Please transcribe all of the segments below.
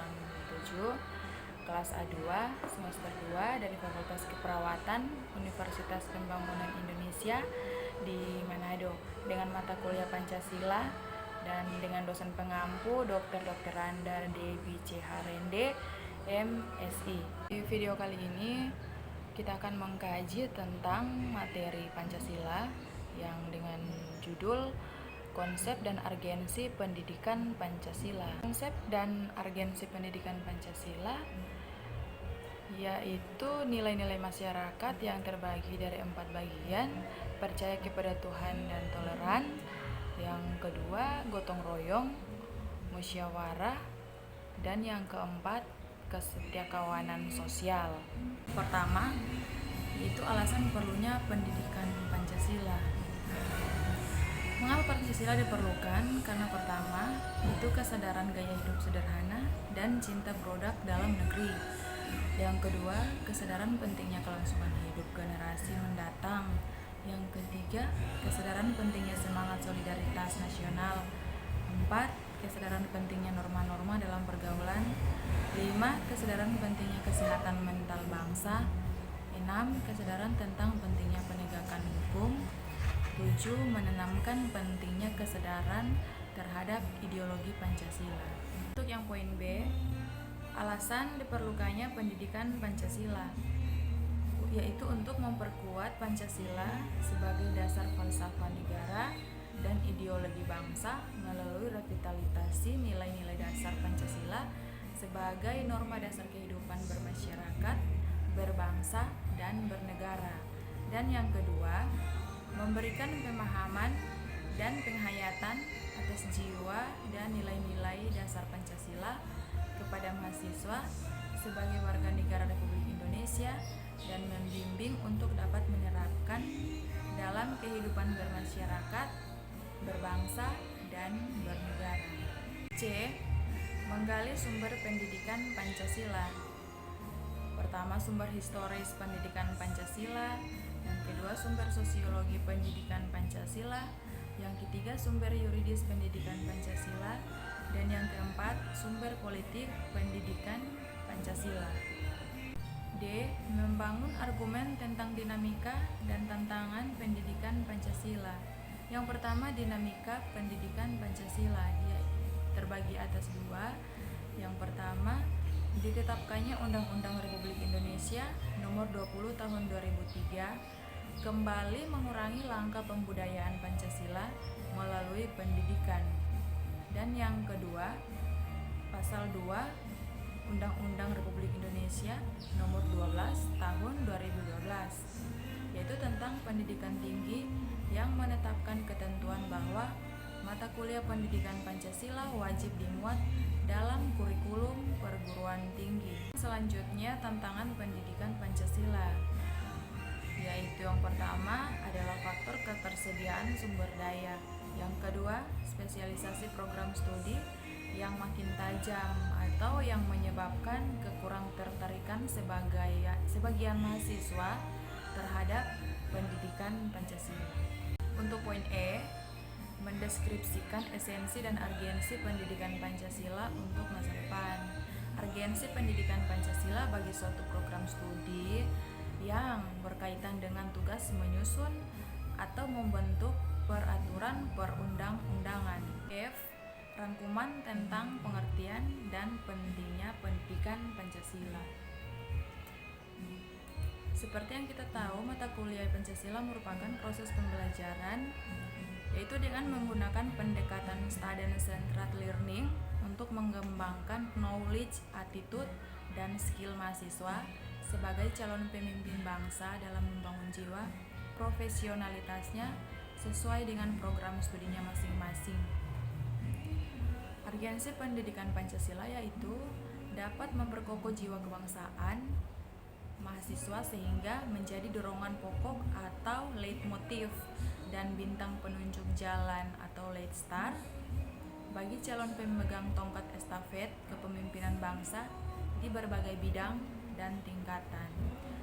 2007, kelas A2, semester 2 dari Fakultas Keperawatan Universitas Pembangunan Indonesia di Manado dengan mata kuliah Pancasila dan dengan dosen pengampu Dr. Randa Dewi C. Harende, MSI. Di video kali ini kita akan mengkaji tentang materi Pancasila yang dengan judul Konsep dan Argensi Pendidikan Pancasila. Konsep dan argensi pendidikan Pancasila yaitu nilai-nilai masyarakat yang terbagi dari 4 bagian: percaya kepada Tuhan dan toleran. Yang kedua, gotong royong, musyawarah, dan yang keempat, kesetiakawanan sosial. Pertama, yaitu alasan perlunya pendidikan Pancasila. Mengapa Pancasila diperlukan? Karena pertama, itu kesadaran gaya hidup sederhana dan cinta produk dalam negeri. Yang kedua, kesadaran pentingnya kelangsungan hidup generasi mendatang. Yang ketiga, kesadaran pentingnya semangat solidaritas nasional. 4. Kesadaran pentingnya norma-norma dalam pergaulan. 5. Kesadaran pentingnya kesehatan mental bangsa. 6. Kesadaran tentang pentingnya penegakan hukum. 7. Menanamkan pentingnya kesadaran terhadap ideologi Pancasila. Untuk yang poin B, alasan diperlukannya pendidikan Pancasila, yaitu untuk memperkuat Pancasila sebagai dasar falsafah negara dan ideologi bangsa melalui revitalisasi nilai-nilai dasar Pancasila sebagai norma dasar kehidupan bermasyarakat, berbangsa, dan bernegara. Dan yang kedua, memberikan pemahaman dan penghayatan atas jiwa dan nilai-nilai dasar Pancasila kepada mahasiswa sebagai warga negara Republik Indonesia dan membimbing untuk dapat menerapkan dalam kehidupan bermasyarakat, berbangsa, dan bernegara. C. Menggali sumber pendidikan Pancasila. Pertama, sumber historis pendidikan Pancasila. Yang kedua, sumber sosiologi pendidikan Pancasila. Yang ketiga, sumber yuridis pendidikan Pancasila. Dan yang keempat, sumber politik pendidikan Pancasila. D. Membangun argumen tentang dinamika dan tantangan pendidikan Pancasila. Yang pertama, dinamika pendidikan Pancasila. Dia terbagi atas dua. Yang pertama, ditetapkannya Undang-Undang Republik Indonesia Nomor 20 Tahun 2003 kembali mengurangi langkah pembudayaan Pancasila melalui pendidikan. Dan yang kedua, Pasal 2 Undang-Undang Republik Indonesia Nomor 12 Tahun 2012, yaitu tentang pendidikan tinggi yang menetapkan ketentuan bahwa mata kuliah pendidikan Pancasila wajib dimuat dalam kurikulum perguruan tinggi. Selanjutnya, tantangan pendidikan Pancasila, yaitu yang pertama adalah faktor ketersediaan sumber daya. Yang kedua, spesialisasi program studi yang makin tajam atau yang menyebabkan kekurang tertarikan sebagian mahasiswa terhadap pendidikan Pancasila. Untuk poin E, mendeskripsikan esensi dan argensi pendidikan Pancasila untuk masa depan. Argensi pendidikan Pancasila bagi suatu program studi yang berkaitan dengan tugas menyusun atau membentuk peraturan perundang-undangan. F. Rangkuman tentang pengertian dan pentingnya pendidikan Pancasila. Seperti yang kita tahu, mata kuliah Pancasila merupakan proses pembelajaran, yaitu dengan menggunakan pendekatan student-centered learning untuk mengembangkan knowledge, attitude, dan skill mahasiswa sebagai calon pemimpin bangsa dalam membangun jiwa profesionalitasnya sesuai dengan program studinya masing-masing. Argensi pendidikan Pancasila yaitu dapat memperkokoh jiwa kebangsaan mahasiswa sehingga menjadi dorongan pokok atau leitmotif dan bintang penunjuk jalan atau lead star bagi calon pemegang tongkat estafet kepemimpinan bangsa di berbagai bidang dan tingkatan.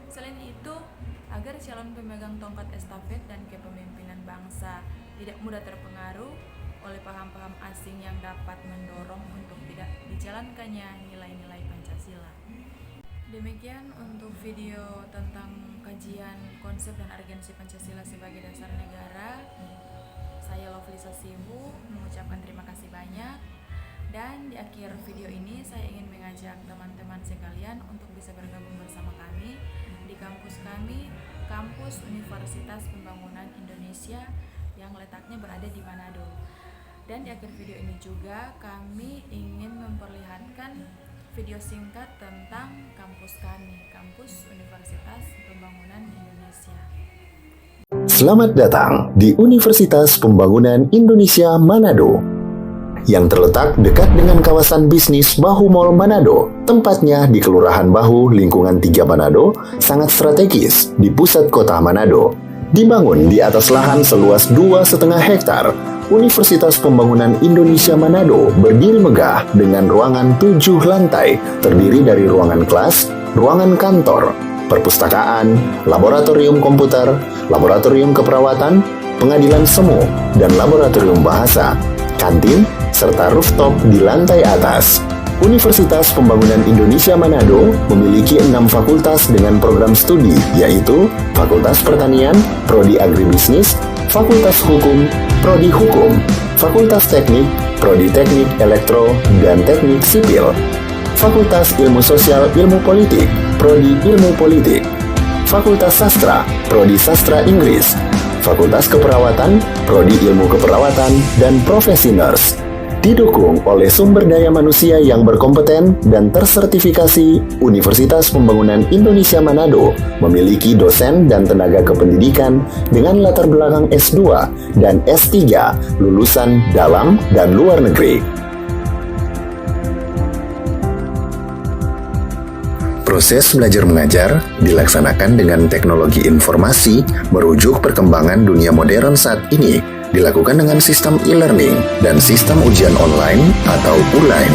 Selain itu, agar calon pemegang tongkat estafet dan kepemimpinan bangsa tidak mudah terpengaruh oleh paham-paham asing yang dapat mendorong untuk tidak dijalankannya nilai-nilai Pancasila. Demikian untuk video tentang kajian konsep dan agensi Pancasila sebagai dasar negara. Saya Lovely Sasibu mengucapkan terima kasih banyak. Dan di akhir video ini saya ingin mengajak teman-teman sekalian untuk bisa bergabung bersama kami di kampus kami, Kampus Universitas Pembangunan Indonesia yang letaknya berada di Manado. Dan di akhir video ini juga kami ingin memperlihatkan video singkat tentang kampus kami, Kampus Universitas Pembangunan Indonesia. Selamat datang di Universitas Pembangunan Indonesia Manado yang terletak dekat dengan kawasan bisnis Bahu Mall Manado. Tempatnya di Kelurahan Bahu, lingkungan 3 Manado, sangat strategis di pusat kota Manado. Dibangun di atas lahan seluas 2,5 hektar, Universitas Pembangunan Indonesia Manado berdiri megah dengan ruangan 7 lantai, terdiri dari ruangan kelas, ruangan kantor, perpustakaan, laboratorium komputer, laboratorium keperawatan, pengadilan semu, dan laboratorium bahasa, kantin, serta rooftop di lantai atas. Universitas Pembangunan Indonesia Manado memiliki 6 fakultas dengan program studi, yaitu Fakultas Pertanian, Prodi Agribisnis, Fakultas Hukum, Prodi Hukum, Fakultas Teknik, Prodi Teknik Elektro dan Teknik Sipil, Fakultas Ilmu Sosial Ilmu Politik, Prodi Ilmu Politik, Fakultas Sastra, Prodi Sastra Inggris, Fakultas Keperawatan, Prodi Ilmu Keperawatan, dan Profesi Nurse. Didukung oleh sumber daya manusia yang berkompeten dan tersertifikasi, Universitas Pembangunan Indonesia Manado memiliki dosen dan tenaga kependidikan dengan latar belakang S2 dan S3 lulusan dalam dan luar negeri. Proses belajar mengajar dilaksanakan dengan teknologi informasi merujuk perkembangan dunia modern saat ini, dilakukan dengan sistem e-learning dan sistem ujian online atau ULAIN.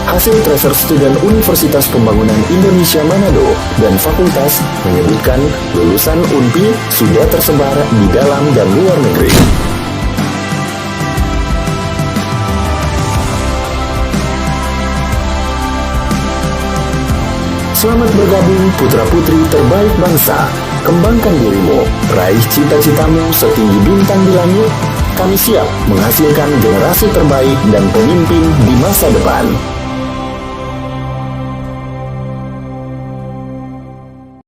Hasil tracer student Universitas Pembangunan Indonesia Manado dan fakultas menyebutkan lulusan UNPI sudah tersebar di dalam dan luar negeri. Selamat bergabung putra-putri terbaik bangsa. Kembangkan dirimu, raih cita-citamu setinggi bintang di langit. Kami siap menghasilkan generasi terbaik dan pemimpin di masa depan.